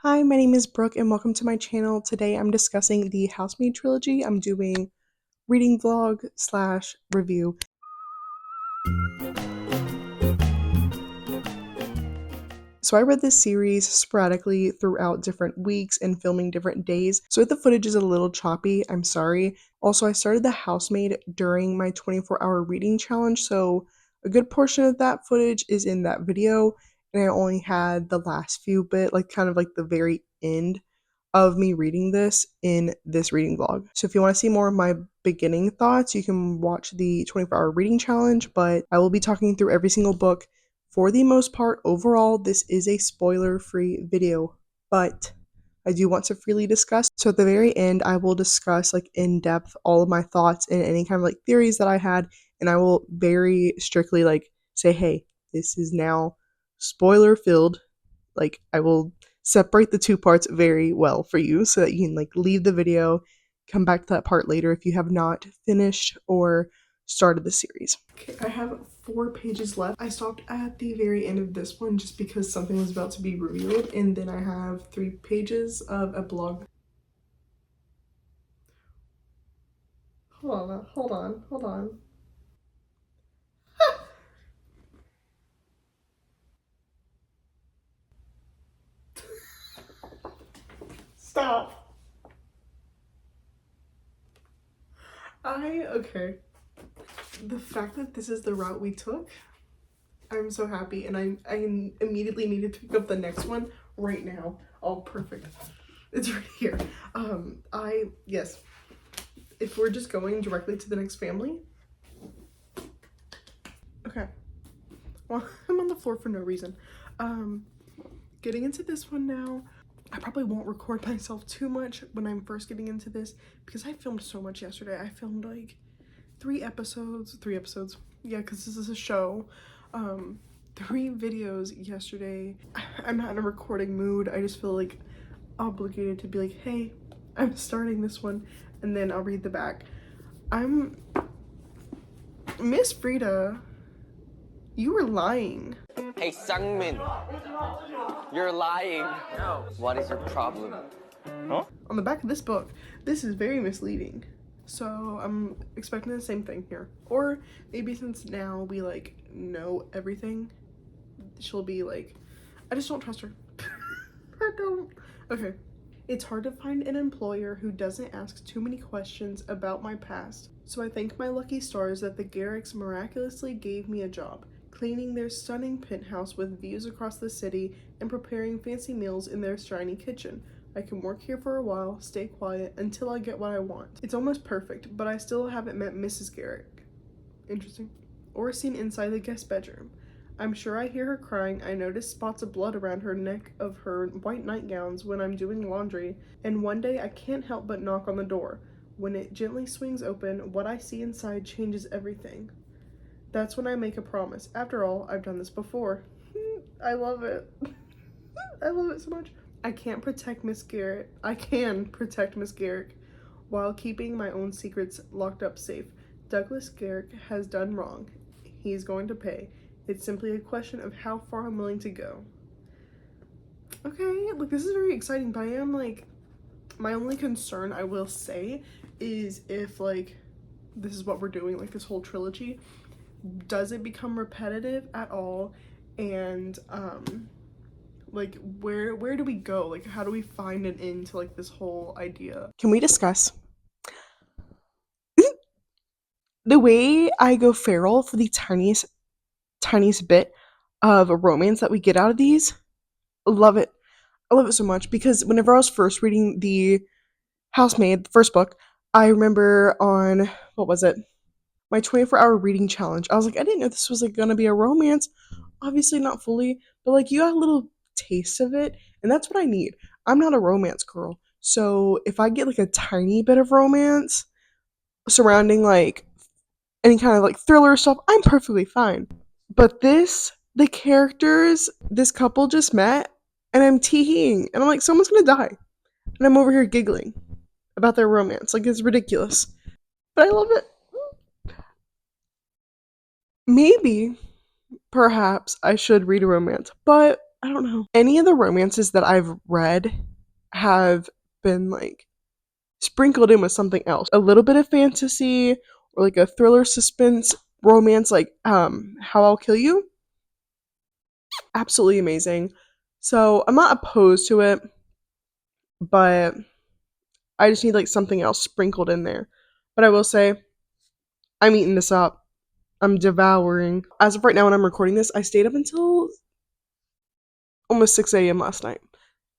Hi, my name is Brooke and welcome to my channel. Today I'm discussing the Housemaid trilogy. I'm doing reading vlog slash review. So I read this series sporadically throughout different weeks and filming different days. So if the footage is a little choppy, I'm sorry. Also, I started the Housemaid during my 24-hour reading challenge, so a good portion of that footage is in that video, and I only had the last few kind of like the very end of me reading this in this reading vlog. So if you want to see more of my beginning thoughts, you can watch the 24-hour reading challenge, but I will be talking through every single book. For the most part, overall, this is a spoiler-free video, but I do want to freely discuss. So at the very end, I will discuss like in depth all of my thoughts and any kind of like theories that I had, and I will very strictly like say, hey, this is now spoiler filled. Like I will separate the two parts very well for you so that you can like leave the video, come back to that part later if you have not finished or started the series. Okay, I have 4 pages left. I stopped at the very end of this one just because something was about to be revealed, and then I have 3 pages of a blog. Hold on. Stop. Okay. The fact that this is the route we took, I'm so happy, and I immediately need to pick up the next one right now. Oh, perfect. It's right here. Yes. If we're just going directly to the next family. Okay. Well, I'm on the floor for no reason. Getting into this one now. I probably won't record myself too much when I'm first getting into this because I filmed so much yesterday. I filmed like 3 episodes. Yeah, because this is a show. 3 videos yesterday. I'm not in a recording mood. I just feel like obligated to be like, hey, I'm starting this one, and then I'll read the back. Miss Freida, you were lying. Hey, Sungmin, you're lying. No. What is your problem? Huh? On the back of this book, this is very misleading. So I'm expecting the same thing here. Or maybe since now we like know everything, she'll be like, I just don't trust her. I don't. Okay. It's hard to find an employer who doesn't ask too many questions about my past, so I thank my lucky stars that the Garricks miraculously gave me a job, cleaning their stunning penthouse with views across the city and preparing fancy meals in their shiny kitchen. I can work here for a while, stay quiet, until I get what I want. It's almost perfect, but I still haven't met Mrs. Garrick. Interesting. Or seen inside the guest bedroom. I'm sure I hear her crying. I notice spots of blood around her neck of her white nightgowns when I'm doing laundry, and one day I can't help but knock on the door. When it gently swings open, what I see inside changes everything. That's when I make a promise. After all, I've done this before. I love it. I love it so much. I can protect Miss Garrick while keeping my own secrets locked up safe. Douglas Garrick has done wrong. He's going to pay. It's simply a question of how far I'm willing to go. Okay, look, this is very exciting, but I am like, my only concern I will say is if like this is what we're doing, like this whole trilogy, does it become repetitive at all? And like where do we go? Like how do we find an end to like this whole idea? Can we discuss the way I go feral for the tiniest bit of a romance that we get out of these? Love it. I love it so much because whenever I was first reading the Housemaid, the first book, I remember on what was it? My 24-hour reading challenge. I was like, I didn't know this was like gonna be a romance. Obviously not fully, but like you got a little taste of it, and that's what I need. I'm not a romance girl. So if I get like a tiny bit of romance surrounding like any kind of like thriller stuff, I'm perfectly fine. But the characters, this couple just met, and I'm teeing, and I'm like, someone's gonna die. And I'm over here giggling about their romance. Like, it's ridiculous. But I love it. Maybe, perhaps, I should read a romance. But I don't know. Any of the romances that I've read have been like sprinkled in with something else. A little bit of fantasy or like a thriller suspense romance like How I'll Kill You. Absolutely amazing. So I'm not opposed to it, but I just need like something else sprinkled in there. But I will say I'm eating this up. I'm devouring. As of right now when I'm recording this, I stayed up until almost 6 a.m. last night.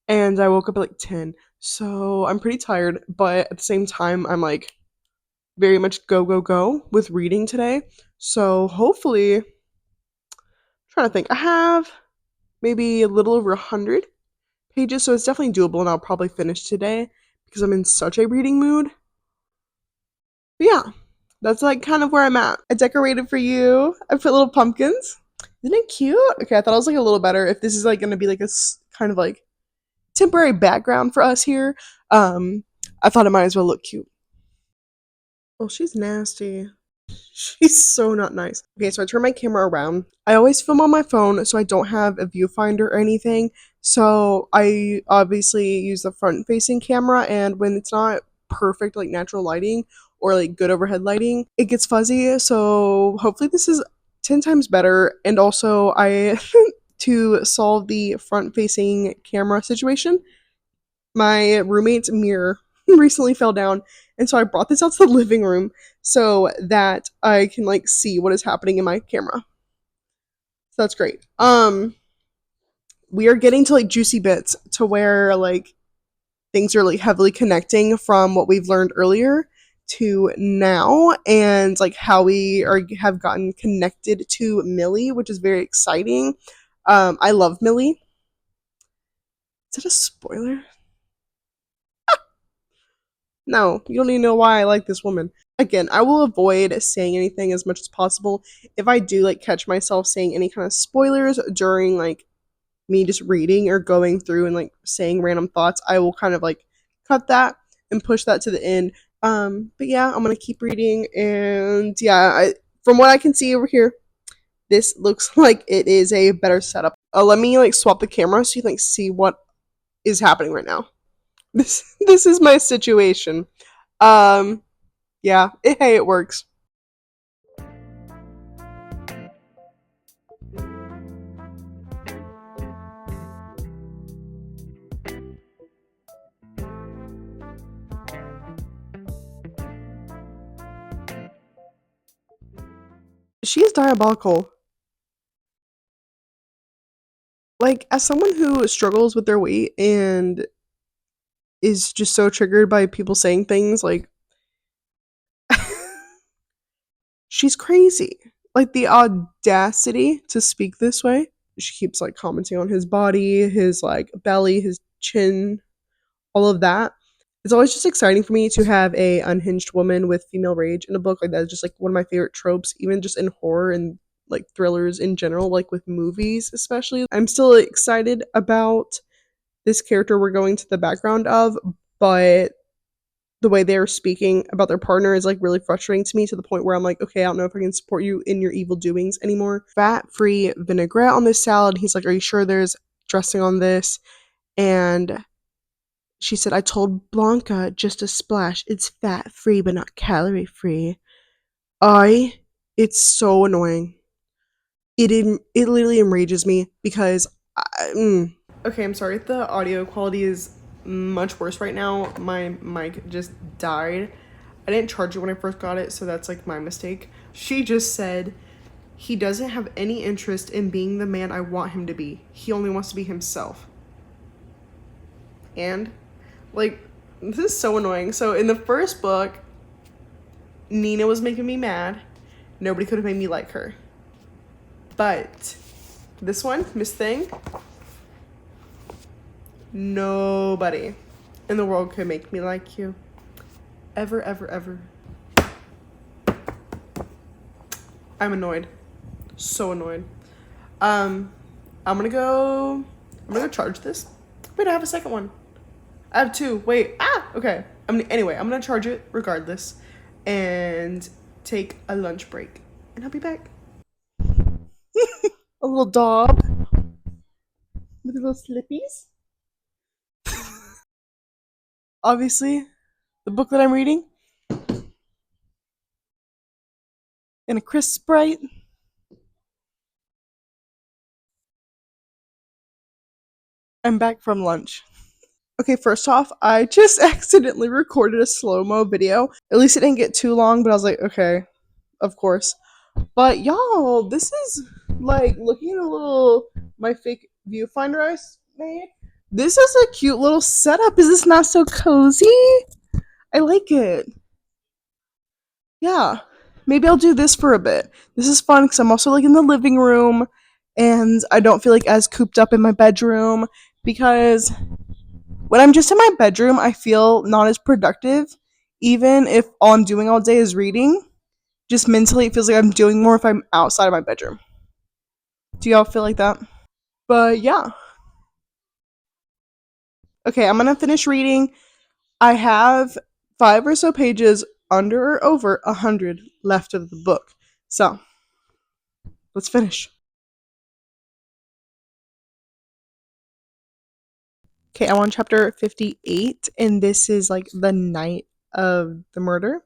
And I woke up at like 10. So I'm pretty tired, but at the same time I'm like very much go go go with reading today. So hopefully, I'm trying to think. I have maybe a little over 100 pages, so it's definitely doable, and I'll probably finish today because I'm in such a reading mood. But yeah, that's like kind of where I'm at. I decorated for you. I put little pumpkins. Isn't it cute? Okay, I thought it was like a little better if this is like gonna be like a kind of like temporary background for us here. Um, I thought it might as well look cute. Oh, she's nasty. She's so not nice. Okay, so I turn my camera around. I always film on my phone, so I don't have a viewfinder or anything. So I obviously use the front facing camera, and when it's not perfect, like natural lighting or like good overhead lighting, it gets fuzzy. So hopefully, this is 10 times better. And also, to solve the front facing camera situation, my roommate's mirror recently fell down, and so I brought this out to the living room so that I can like see what is happening in my camera. So that's great. We are getting to like juicy bits to where like things are like heavily connecting from what we've learned earlier to now, and like how we are have gotten connected to Millie, which is very exciting. I love Millie. Is it a spoiler? No, you don't even know why I like this woman. Again, I will avoid saying anything as much as possible. If I do like catch myself saying any kind of spoilers during like me just reading or going through and like saying random thoughts, I will kind of like cut that and push that to the end. But yeah, I'm gonna keep reading, and yeah, from what I can see over here, this looks like it is a better setup. Let me like swap the camera so you can like see what is happening right now. This is my situation. Um, yeah, hey, it works. She is diabolical. Like, as someone who struggles with their weight and is just so triggered by people saying things like, she's crazy. Like, the audacity to speak this way. She keeps, like, commenting on his body, his, like, belly, his chin, all of that. It's always just exciting for me to have a unhinged woman with female rage in a book. Like, that's just, like, one of my favorite tropes, even just in horror and, like, thrillers in general, like, with movies especially. I'm still excited about this character we're going to the background of, but the way they're speaking about their partner is like really frustrating to me to the point where I'm like, okay, I don't know if I can support you in your evil doings anymore. Fat free vinaigrette on this salad. He's like, are you sure there's dressing on this? And she said, I told Blanca just a splash. It's fat free, but not calorie free. I, it's so annoying. It literally enrages me because okay, I'm sorry if the audio quality is much worse right now. My mic just died. I didn't charge it when I first got it, so that's like my mistake. She just said he doesn't have any interest in being the man I want him to be. He only wants to be himself. And like, this is so annoying. So in the first book, Nina was making me mad. Nobody could have made me like her. But this one, Miss Thing, nobody in the world could make me like you. Ever, ever, ever. I'm annoyed. So annoyed. Um, I'm gonna go charge this. Wait, I have a second one. I have two. Wait. Okay. Anyway, I'm gonna charge it regardless and take a lunch break. And I'll be back. A little dog. little slippies. Obviously, the book that I'm reading, and a crisp Sprite. I'm back from lunch. Okay, first off, I just accidentally recorded a slow mo video. At least it didn't get too long, but I was like, okay, of course. But y'all, this is like looking at a little my fake viewfinder I made. This is a cute little setup. Is this not so cozy? I like it. Yeah. Maybe I'll do this for a bit. This is fun because I'm also like in the living room and I don't feel like as cooped up in my bedroom because when I'm just in my bedroom, I feel not as productive, even if all I'm doing all day is reading. Just mentally, it feels like I'm doing more if I'm outside of my bedroom. Do y'all feel like that? But yeah. Okay, I'm gonna finish reading. I have 5 or so pages under or over 100 left of the book. So let's finish. Okay, I'm on chapter 58, and this is like the night of the murder.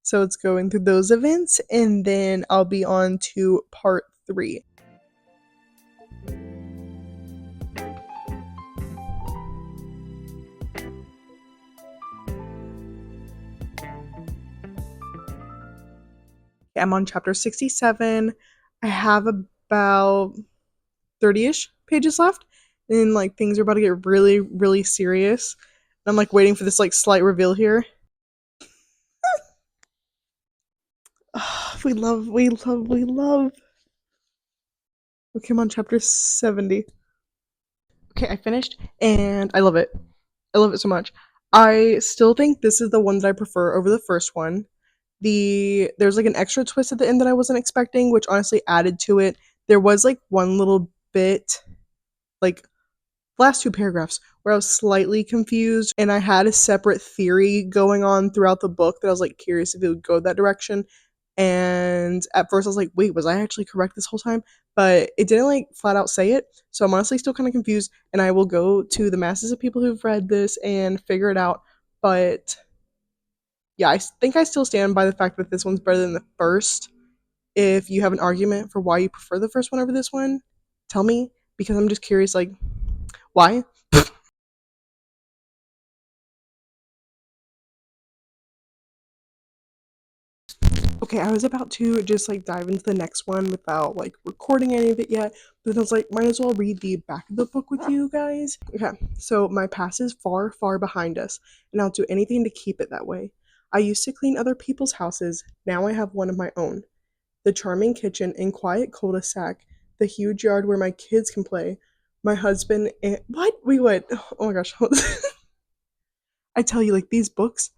So it's going through those events, and then I'll be on to part 3. I'm on chapter 67. I have about 30-ish pages left, and like things are about to get really, really serious. I'm like waiting for this like slight reveal here. We love, we love, we love. Okay, I'm on chapter 70. Okay, I finished, and I love it. I love it so much. I still think this is the one that I prefer over the first one. There's like an extra twist at the end that I wasn't expecting, which honestly added to it. There was like one little bit, like last 2 paragraphs, where I was slightly confused, and I had a separate theory going on throughout the book that I was like curious if it would go that direction. And at first I was like, wait, was I actually correct this whole time? But it didn't like flat out say it. So I'm honestly still kind of confused, and I will go to the masses of people who've read this and figure it out. But yeah, I think I still stand by the fact that this one's better than the first. If you have an argument for why you prefer the first one over this one, tell me because I'm just curious, like, why? Okay, I was about to just like dive into the next one without like recording any of it yet, but I was like, might as well read the back of the book with you guys. Okay, so my past is far, far behind us, and I'll do anything to keep it that way. I used to clean other people's houses, now I have one of my own. The charming kitchen and quiet cul-de-sac, the huge yard where my kids can play, my husband and what? Wait, what? Oh my gosh. I tell you, like these books,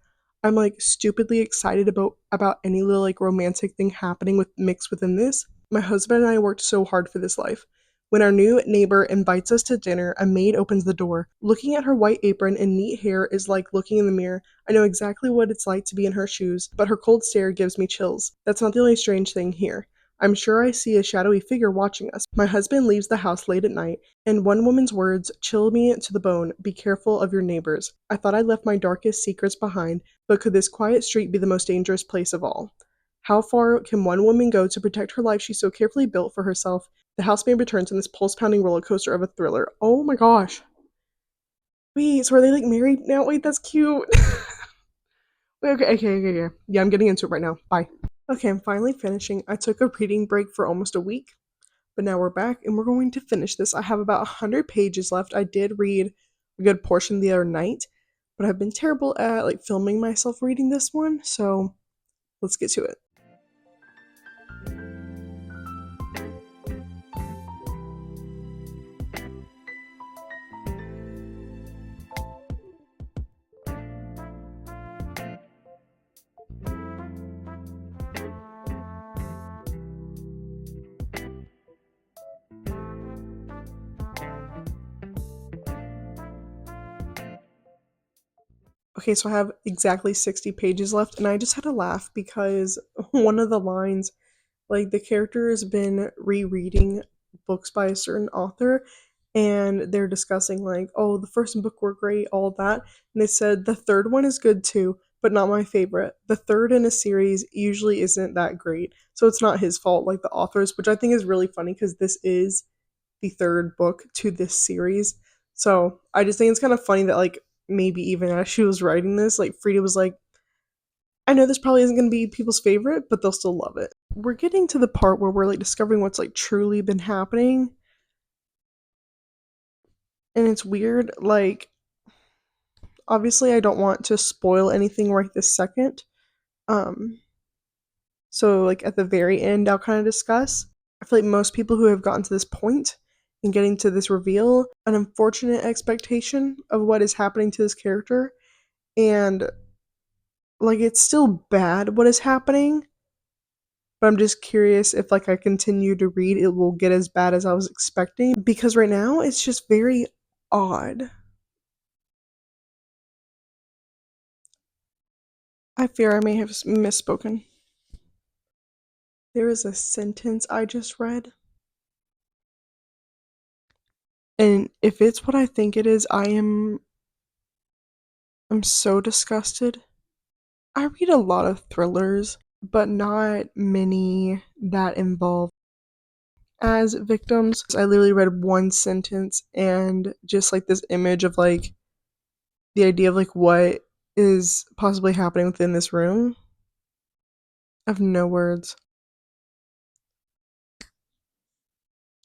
I'm like stupidly excited about any little like romantic thing happening with mixed within this. My husband and I worked so hard for this life. When our new neighbor invites us to dinner, a maid opens the door. Looking at her white apron and neat hair is like looking in the mirror. I know exactly what it's like to be in her shoes, but her cold stare gives me chills. That's not the only strange thing here. I'm sure I see a shadowy figure watching us. My husband leaves the house late at night, and one woman's words chill me to the bone. Be careful of your neighbors. I thought I'd left my darkest secrets behind, but could this quiet street be the most dangerous place of all? How far can one woman go to protect her life she so carefully built for herself? The housemaid returns in this pulse-pounding roller coaster of a thriller. Oh my gosh. Wait, so are they like married now? Wait, that's cute. Wait, okay. Yeah, I'm getting into it right now. Bye. Okay, I'm finally finishing. I took a reading break for almost a week, but now we're back and we're going to finish this. I have about 100 pages left. I did read a good portion the other night, but I've been terrible at like filming myself reading this one, so let's get to it. Okay, so I have exactly 60 pages left, and I just had to laugh because one of the lines, like the character has been rereading books by a certain author, and they're discussing like, oh, the first book were great, all that. And they said the third one is good too, but not my favorite. The third in a series usually isn't that great. So it's not his fault, like the authors, which I think is really funny because this is the third book to this series. So I just think it's kind of funny that like maybe even as she was writing this, like Frida was like, I know this probably isn't going to be people's favorite, but they'll still love it. We're getting to the part where we're like discovering what's like truly been happening, and it's weird. Like, obviously, I don't want to spoil anything right this second. Um, so like at the very end, I'll kind of discuss. I feel like most people who have gotten to this point and getting to this reveal, an unfortunate expectation of what is happening to this character, and like it's still bad what is happening, but I'm just curious if like I continue to read, it will get as bad as I was expecting because right now it's just very odd. I fear I may have misspoken. There is a sentence I just read, and if it's what I think it is, I'm so disgusted. I read a lot of thrillers, but not many that involve as victims. I literally read one sentence and just like this image of like the idea of like what is possibly happening within this room. I have no words.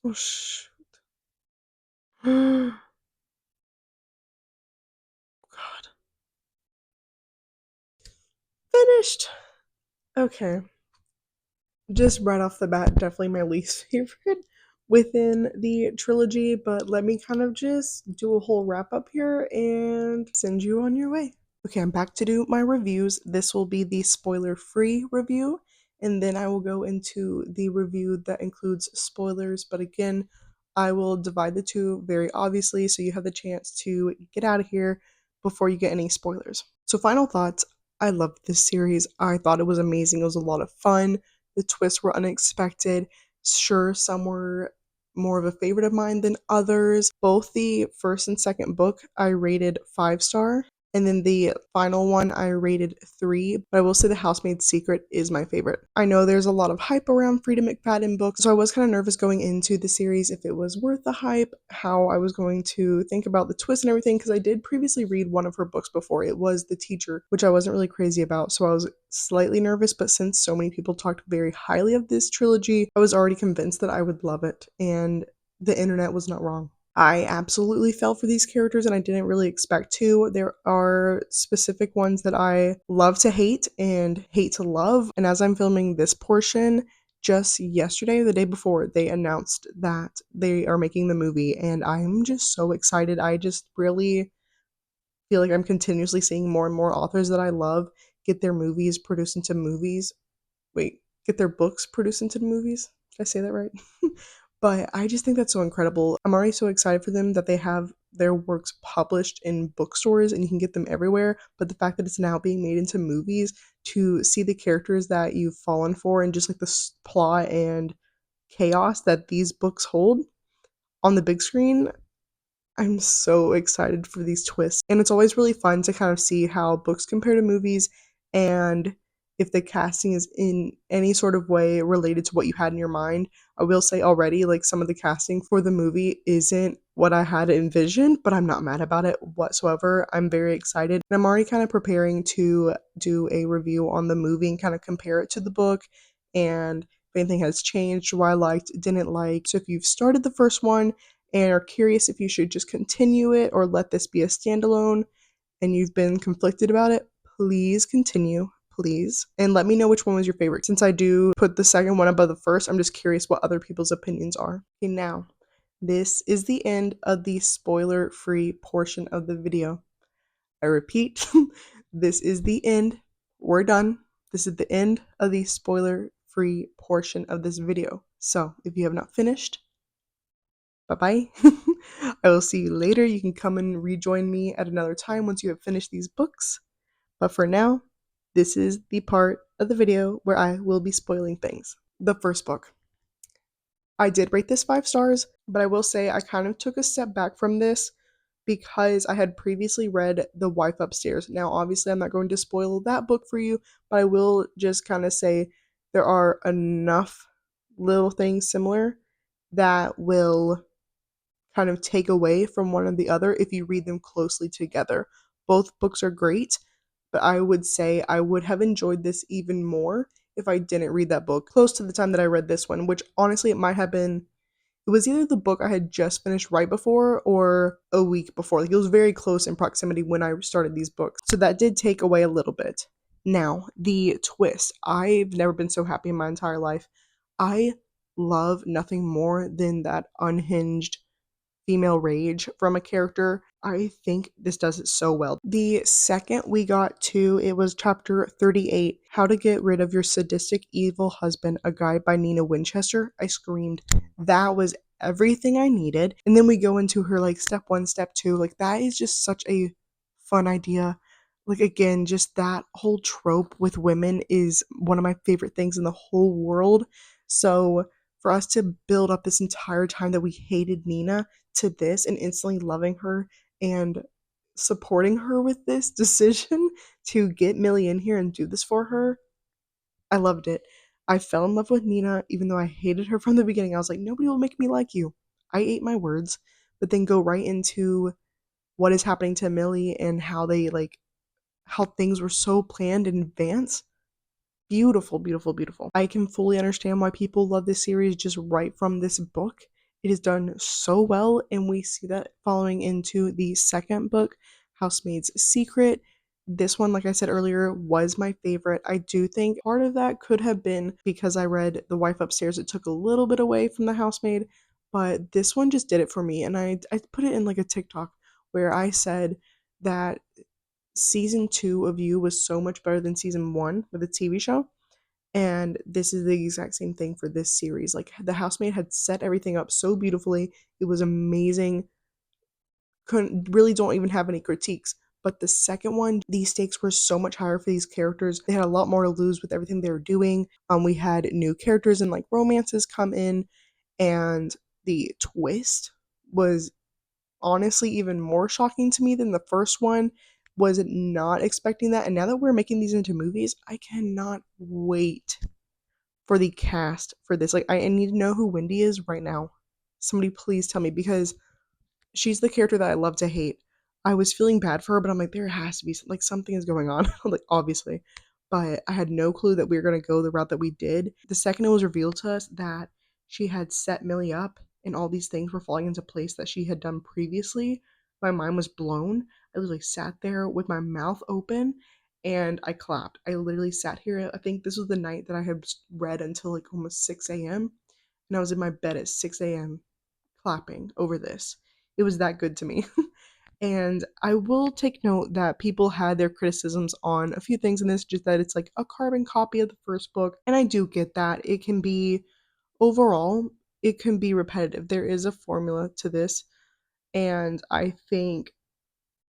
Oh God. Finished. Okay. Just right off the bat, definitely my least favorite within the trilogy, but let me kind of just do a whole wrap up here and send you on your way. Okay, I'm back to do my reviews. This will be the spoiler free review, and then I will go into the review that includes spoilers. But again, I will divide the two very obviously so you have the chance to get out of here before you get any spoilers. So, final thoughts. I loved this series. I thought it was amazing. It was a lot of fun. The twists were unexpected. Sure, some were more of a favorite of mine than others. Both the first and second book I rated 5 star, and then the final one I rated 3. But I will say The Housemaid's Secret is my favorite. I know there's a lot of hype around Freida McFadden books, so I was kind of nervous going into the series if it was worth the hype, how I was going to think about the twist and everything, because I did previously read one of her books before. It was The Teacher, which I wasn't really crazy about, so I was slightly nervous, but since so many people talked very highly of this trilogy, I was already convinced that I would love it, and the internet was not wrong. I absolutely fell for these characters and I didn't really expect to. There are specific ones that I love to hate and hate to love. And as I'm filming this portion, just yesterday or the day before, they announced that they are making the movie, and I'm just so excited. I just really feel like I'm continuously seeing more and more authors that I love get their movies produced into movies. Wait, get their books produced into the movies? Did I say that right? But I just think that's so incredible. I'm already so excited for them that they have their works published in bookstores and you can get them everywhere. But the fact that it's now being made into movies, to see the characters that you've fallen for and just like the plot and chaos that these books hold on the big screen, I'm so excited for these twists. And it's always really fun to kind of see how books compare to movies and if the casting is in any sort of way related to what you had in your mind. I will say already, like some of the casting for the movie isn't what I had envisioned, but I'm not mad about it whatsoever. I'm very excited. And I'm already kind of preparing to do a review on the movie and kind of compare it to the book and if anything has changed, what I liked, didn't like. So if you've started the first one and are curious if you should just continue it or let this be a standalone and you've been conflicted about it, please continue, please. And let me know which one was your favorite. Since I do put the second one above the first, I'm just curious what other people's opinions are. Okay, now, this is the end of the spoiler free portion of the video. I repeat, this is the end. We're done. This is the end of the spoiler free portion of this video. So if you have not finished, bye bye. I will see you later. You can come and rejoin me at another time once you have finished these books. But for now, this is the part of the video where I will be spoiling things. The first book. I did rate this 5 stars, but I will say I kind of took a step back from this because I had previously read The Wife Upstairs. Now, obviously, I'm not going to spoil that book for you, but I will just kind of say there are enough little things similar that will kind of take away from one or the other if you read them closely together. Both books are great, but I would say I would have enjoyed this even more if I didn't read that book close to the time that I read this one, which honestly it might have been, it was either the book I had just finished right before or a week before. Like it was very close in proximity when I started these books. So that did take away a little bit. Now, the twist. I've never been so happy in my entire life. I love nothing more than that unhinged female rage from a character. I think this does it so well. The second we got to, it was chapter 38, How to Get Rid of Your Sadistic Evil Husband, a guide by Nina Winchester. I screamed. That was everything I needed. And then we go into her like step one, step two. Like that is just such a fun idea. Like again, just that whole trope with women is one of my favorite things in the whole world. So for us to build up this entire time that we hated Nina to this and instantly loving her and supporting her with this decision to get Millie in here and do this for her, I loved it. I fell in love with Nina even though I hated her from the beginning. I was like, nobody will make me like you. I ate my words, but then go right into what is happening to Millie and how they like how things were so planned in advance. Beautiful, beautiful, beautiful. I can fully understand why people love this series just right from this book. It is done so well, and we see that following into the second book, Housemaid's Secret. This one, like I said earlier, was my favorite. I do think part of that could have been because I read The Wife Upstairs. It took a little bit away from The Housemaid, but this one just did it for me. And I put it in like a TikTok where I said that season two of You was so much better than season one with the TV show. And this is the exact same thing for this series. Like the housemaid had set everything up so beautifully. It was amazing. Couldn't really don't even have any critiques. But the second one, these stakes were so much higher for these characters. They had a lot more to lose with everything they were doing. We had new characters and like romances come in, and the twist was honestly even more shocking to me than the first one. Was not expecting that, and now that we're making these into movies, I cannot wait for the cast for this. Like, I need to know who Wendy is right now. Somebody please tell me because she's the character that I love to hate. I was feeling bad for her, but I'm like, there has to be like something is going on, like obviously. But I had no clue that we were gonna go the route that we did. The second it was revealed to us that she had set Millie up and all these things were falling into place that she had done previously, my mind was blown. I literally sat there with my mouth open and I clapped. I literally sat here. I think this was the night that I had read until like almost 6 a.m. And I was in my bed at 6 a.m. clapping over this. It was that good to me. And I will take note that people had their criticisms on a few things in this, just that it's like a carbon copy of the first book. And I do get that. It can be, overall, it can be repetitive. There is a formula to this. And I think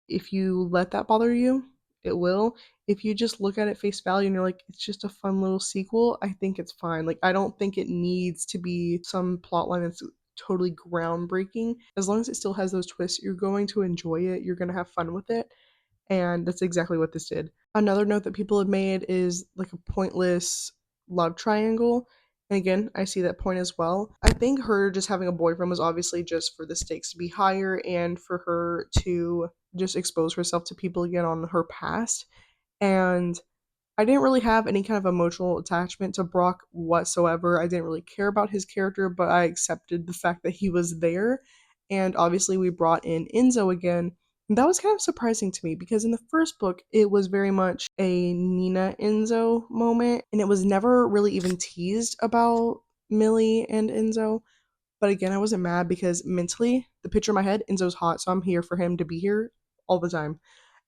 if you let that bother you, it will. If you just look at it face value and you're like, it's just a fun little sequel, I think it's fine. Like, I don't think it needs to be some plotline that's totally groundbreaking. As long as it still has those twists, you're going to enjoy it. You're going to have fun with it. And that's exactly what this did. Another note that people have made is like a pointless love triangle. And again, I see that point as well. I think her just having a boyfriend was obviously just for the stakes to be higher and for her to just expose herself to people again on her past. And I didn't really have any kind of emotional attachment to Brock whatsoever. I didn't really care about his character, but I accepted the fact that he was there. And obviously, we brought in Enzo again. And that was kind of surprising to me because in the first book, it was very much a Nina Enzo moment, and it was never really even teased about Millie and Enzo. But again, I wasn't mad because mentally, the picture in my head, Enzo's hot, so I'm here for him to be here all the time.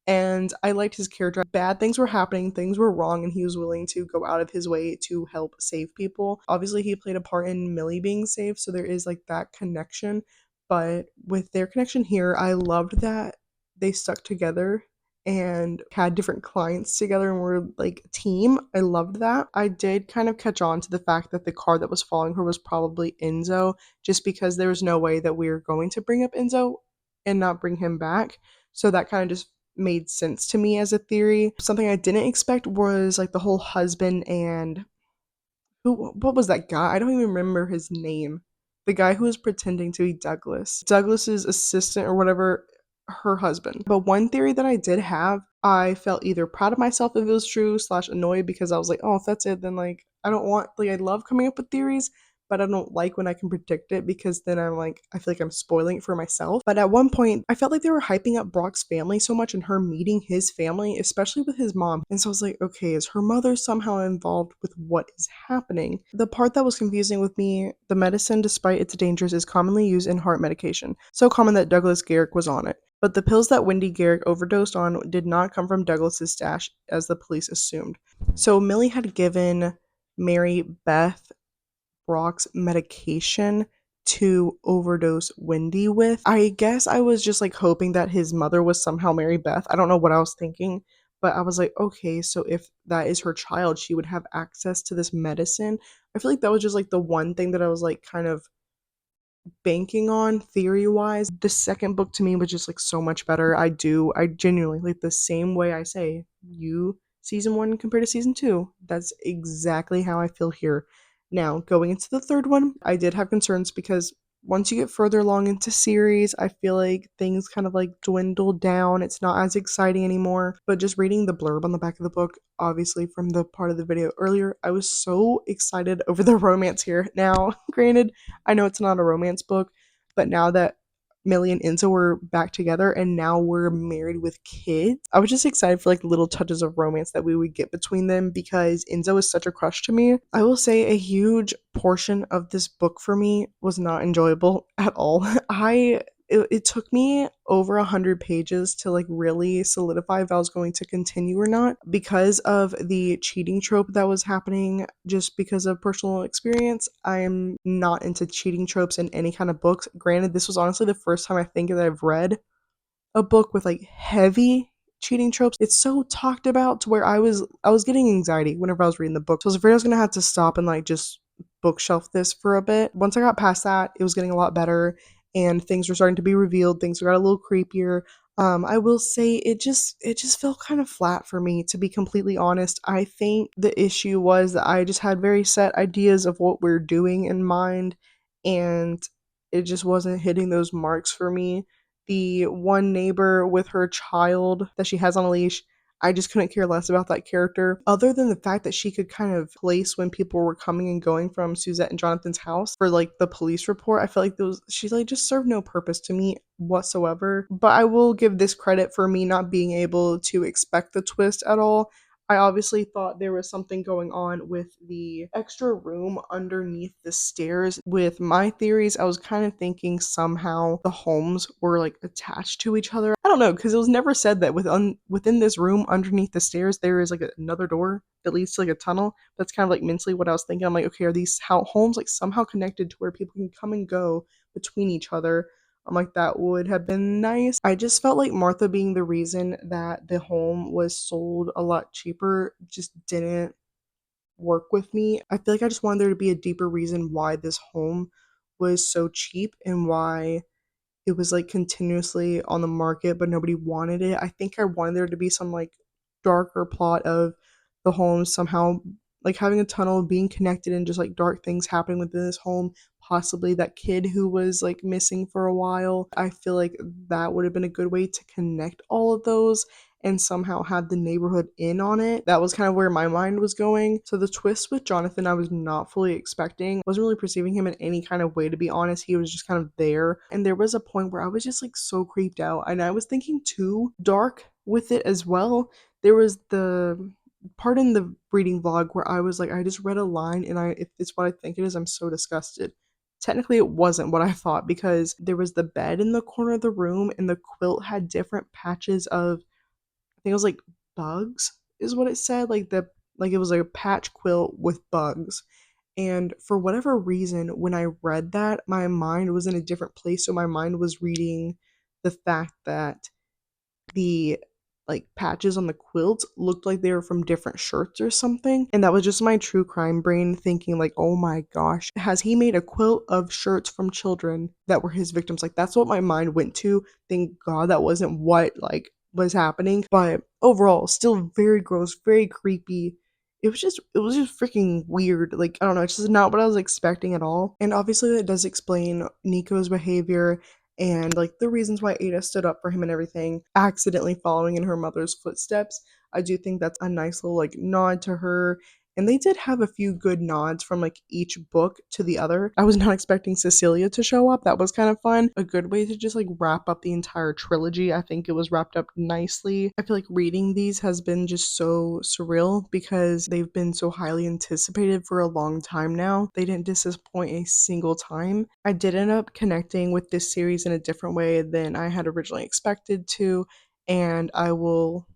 And I liked his character. Bad things were happening, things were wrong, and he was willing to go out of his way to help save people. Obviously, he played a part in Millie being saved, so there is like that connection. But with their connection here, I loved that they stuck together and had different clients together and were like a team. I loved that. I did kind of catch on to the fact that the car that was following her was probably Enzo, just because there was no way that we were going to bring up Enzo and not bring him back. So that kind of just made sense to me as a theory. Something I didn't expect was like the whole husband and what was that guy? I don't even remember his name. The guy who was pretending to be Douglas. Douglas's assistant or whatever, her husband. But one theory that I did have, I felt either proud of myself if it was true slash annoyed because I was like, oh, if that's it, then like I don't want like I love coming up with theories, but I don't like when I can predict it because then I'm like I feel like I'm spoiling it for myself. But at one point, I felt like they were hyping up Brock's family so much and her meeting his family, especially with his mom. And so I was like, okay, is her mother somehow involved with what is happening? The part that was confusing with me, the medicine, despite its dangers, is commonly used in heart medication. So common that Douglas Garrick was on it. But the pills that Wendy Garrick overdosed on did not come from Douglas's stash, as the police assumed. So Millie had given Mary Beth Brock's medication to overdose Wendy with. I guess I was just like hoping that his mother was somehow Mary Beth. I don't know what I was thinking, but I was like, okay, so if that is her child, she would have access to this medicine. I feel like that was just like the one thing that I was like kind of banking on theory wise. The second book to me was just like so much better. I genuinely like the same way I say you season one compared to season two. That's exactly how I feel here. Now, going into the third one, I did have concerns because once you get further along into series, I feel like things kind of like dwindle down. It's not as exciting anymore. But just reading the blurb on the back of the book, obviously from the part of the video earlier, I was so excited over the romance here. Now, granted, I know it's not a romance book, but now that Millie and Enzo were back together and now we're married with kids, I was just excited for like little touches of romance that we would get between them because Enzo is such a crush to me. I will say a huge portion of this book for me was not enjoyable at all. It took me over 100 pages to like really solidify if I was going to continue or not because of the cheating trope that was happening. Just because of personal experience, I am not into cheating tropes in any kind of books. Granted, this was honestly the first time I think that I've read a book with like heavy cheating tropes. It's so talked about to where I was getting anxiety whenever I was reading the book. So I was afraid I was gonna have to stop and like just bookshelf this for a bit. Once I got past that, it was getting a lot better and things were starting to be revealed. Things got a little creepier. I will say it just felt kind of flat for me, to be completely honest. I think the issue was that I just had very set ideas of what we're doing in mind, and it just wasn't hitting those marks for me. The one neighbor with her child that she has on a leash, I just couldn't care less about that character. Other than the fact that she could kind of place when people were coming and going from Suzette and Jonathan's house for like the police report, I felt like those she like just served no purpose to me whatsoever. But I will give this credit for me not being able to expect the twist at all. I obviously thought there was something going on with the extra room underneath the stairs. With my theories, I was kind of thinking somehow the homes were like attached to each other. I don't know, because it was never said that within this room underneath the stairs there is like another door that leads to like a tunnel. That's kind of like mentally what I was thinking. I'm like, okay, are these homes like somehow connected to where people can come and go between each other? I'm like, that would have been nice. I just felt like Martha being the reason that the home was sold a lot cheaper just didn't work with me. I feel like I just wanted there to be a deeper reason why this home was so cheap and why it was like continuously on the market but nobody wanted it. I think I wanted there to be some like darker plot of the home somehow like having a tunnel, being connected, and just like dark things happening within this home. Possibly that kid who was like missing for a while. I feel like that would have been a good way to connect all of those and somehow had the neighborhood in on it. That was kind of where my mind was going. So the twist with Jonathan, I was not fully expecting. Wasn't really perceiving him in any kind of way, to be honest. He was just kind of there. And there was a point where I was just like so creeped out. And I was thinking too dark with it as well. There was the part in the reading vlog where I was like, I just read a line and if it's what I think it is, I'm so disgusted. Technically, it wasn't what I thought because there was the bed in the corner of the room and the quilt had different patches of, I think it was like bugs, is what it said. Like it was like a patch quilt with bugs. And for whatever reason, when I read that, my mind was in a different place. So my mind was reading the fact that the like patches on the quilts looked like they were from different shirts or something. And that was just my true crime brain thinking like, oh my gosh, has he made a quilt of shirts from children that were his victims? Like that's what my mind went to. Thank God that wasn't what like was happening. But overall, still very gross, very creepy. It was just freaking weird. Like, I don't know, it's just not what I was expecting at all. And obviously that does explain Nico's behavior and like the reasons why Ada stood up for him and everything, accidentally following in her mother's footsteps. I do think that's a nice little like nod to her. And they did have a few good nods from like each book to the other. I was not expecting Cecilia to show up. That was kind of fun. A good way to just like wrap up the entire trilogy. I think it was wrapped up nicely. I feel like reading these has been just so surreal because they've been so highly anticipated for a long time now. They didn't disappoint a single time. I did end up connecting with this series in a different way than I had originally expected to, and I will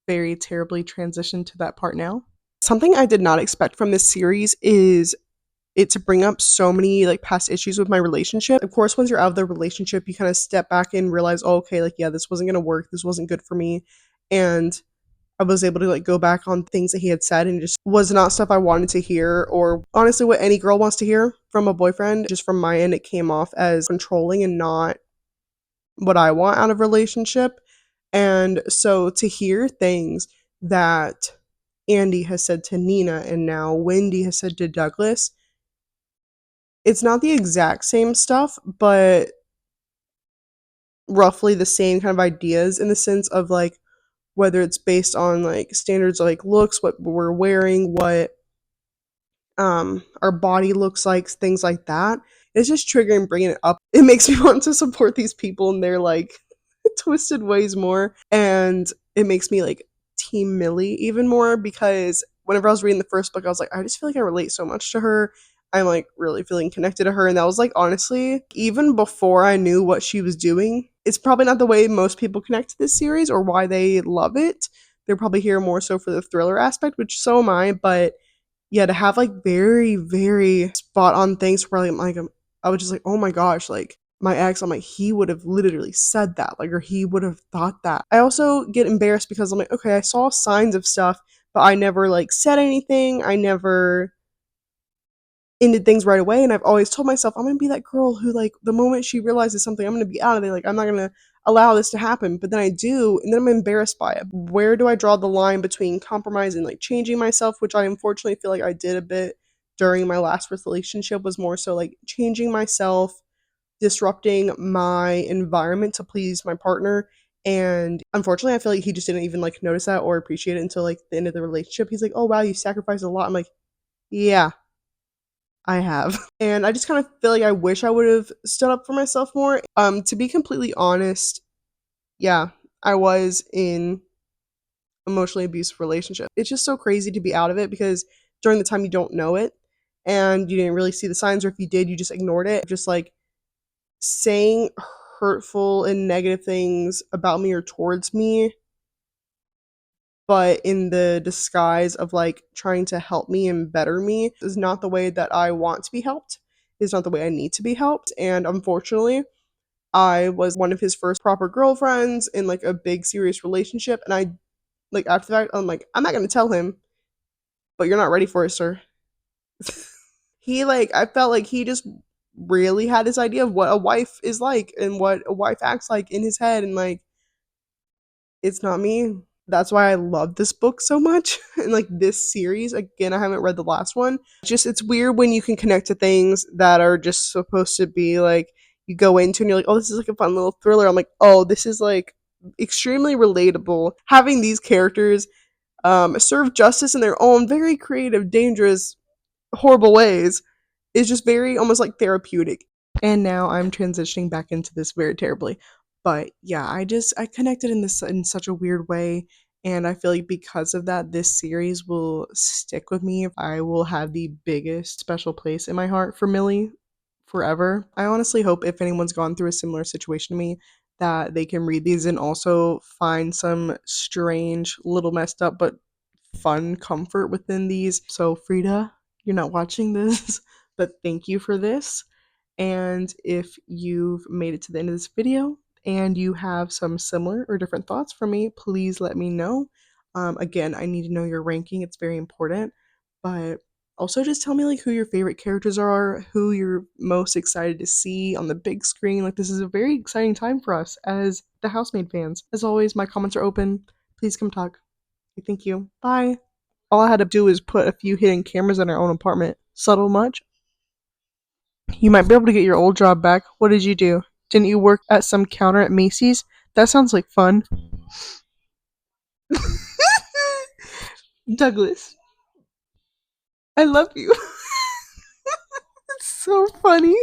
very terribly transition to that part now. Something I did not expect from this series is it to bring up so many like past issues with my relationship. Of course, once you're out of the relationship, you kind of step back and realize, oh, okay, like yeah, this wasn't gonna work. This wasn't good for me, and I was able to like go back on things that he had said and it just was not stuff I wanted to hear or honestly what any girl wants to hear from a boyfriend. Just from my end, it came off as controlling and not what I want out of a relationship. And so to hear things that Andy has said to Nina and now Wendy has said to Douglas, it's not the exact same stuff, but roughly the same kind of ideas in the sense of like whether it's based on like standards like looks, what we're wearing, what our body looks like, things like that. It's just triggering bringing it up. It makes me want to support these people in their like twisted ways more, and it makes me like team Millie even more because whenever I was reading the first book, I was like, I just feel like I relate so much to her. I'm like really feeling connected to her, and that was like honestly even before I knew what she was doing. It's probably not the way most people connect to this series or why they love it. They're probably here more so for the thriller aspect, which so am I, but yeah, to have like very, very spot on things where I was just like, oh my gosh, like my ex, I'm like, he would have literally said that, like, or he would have thought that. I also get embarrassed because I'm like, okay, I saw signs of stuff, but I never like said anything. I never ended things right away. And I've always told myself I'm gonna be that girl who like the moment she realizes something, I'm gonna be out of there. Like I'm not gonna allow this to happen. But then I do, and then I'm embarrassed by it. Where do I draw the line between compromise and like changing myself, which I unfortunately feel like I did a bit during my last relationship was more so like changing myself, disrupting my environment to please my partner. And unfortunately, I feel like he just didn't even like notice that or appreciate it until like the end of the relationship. He's like, "Oh wow, you sacrificed a lot." I'm like, "Yeah, I have." And I just kind of feel like I wish I would have stood up for myself more. To be completely honest, yeah, I was in emotionally abusive relationship. It's just so crazy to be out of it because during the time you don't know it and you didn't really see the signs, or if you did, you just ignored it. Just like saying hurtful and negative things about me or towards me, but in the disguise of like trying to help me and better me is not the way that I want to be helped. Is not the way I need to be helped. And unfortunately, I was one of his first proper girlfriends in like a big serious relationship. And I like after that, I'm like, I'm not gonna tell him, but you're not ready for it, sir. He like I felt like he just really had this idea of what a wife is like and what a wife acts like in his head and like it's not me. That's why I love this book so much and like this series. Again, I haven't read the last one. Just it's weird when you can connect to things that are just supposed to be like you go into and you're like, "Oh, this is like a fun little thriller." I'm like, "Oh, this is like extremely relatable." Having these characters serve justice in their own very creative, dangerous, horrible ways is just very almost like therapeutic. And now I'm transitioning back into this very terribly. But yeah, I connected in this in such a weird way. And I feel like because of that, this series will stick with me. I will have the biggest special place in my heart for Millie forever. I honestly hope if anyone's gone through a similar situation to me, that they can read these and also find some strange, little messed up, but fun comfort within these. So, Frida, you're not watching this, but thank you for this. And if you've made it to the end of this video, and you have some similar or different thoughts for me, please let me know. Again, I need to know your ranking, it's very important. But also just tell me like who your favorite characters are, who you're most excited to see on the big screen. Like this is a very exciting time for us as the Housemaid fans. As always, my comments are open. Please come talk. Thank you. Bye. All I had to do was put a few hidden cameras in our own apartment. Subtle much? You might be able to get your old job back. What did you do? Didn't you work at some counter at Macy's? That sounds like fun. Douglas, I love you. It's so funny.